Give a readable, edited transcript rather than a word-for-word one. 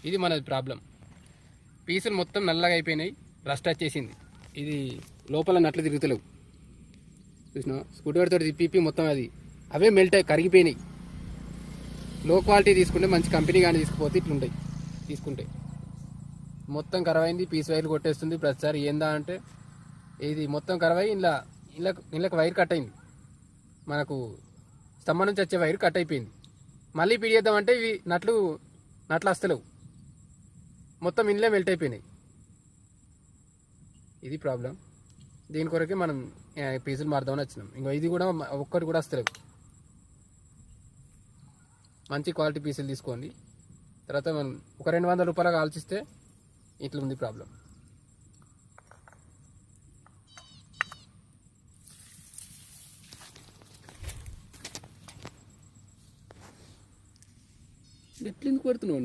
ఇది మన ప్రాబ్లం. పీసులు మొత్తం నల్లగా అయిపోయినాయి, రస్ట్ వచ్చేసింది. ఇది లోపల నట్లు తిరుగుతలేవు. చూసినా స్కూటర్ తోటి తిప్పి మొత్తం అవే మెల్ట్ అయ్యి కరిగిపోయినాయి. లో క్వాలిటీ తీసుకుంటే మంచి కంపెనీ కానీ తీసుకుపోతే ఇట్లుంటాయి. తీసుకుంటే మొత్తం కరవైంది, పీస్ వైర్లు కొట్టేస్తుంది ప్రతిసారి. ఏందా అంటే ఇది మొత్తం కరవై ఇళ్ళకి వైర్ కట్ అయింది. మనకు స్తంభం నుంచి వచ్చే వైర్ కట్ అయిపోయింది. మళ్ళీ పిడిచేద్దామంటే ఇవి నట్లు వస్తలేవు, మొత్తం ఇండ్లే మెల్ట్ అయిపోయినాయి. ఇది ప్రాబ్లం. దీని కొరకే మనం పీసులు మారుదామని వచ్చినాం. ఇంకో ఇది కూడా ఒక్కటి కూడా వస్తలేవు. మంచి క్వాలిటీ పీసులు తీసుకోండి. తర్వాత మనం ఒక 200 రూపాయలకు ఆలోచిస్తే ఇట్లా ఉంది ప్రాబ్లం. ఎట్లా ఎందుకు పడుతున్నావు?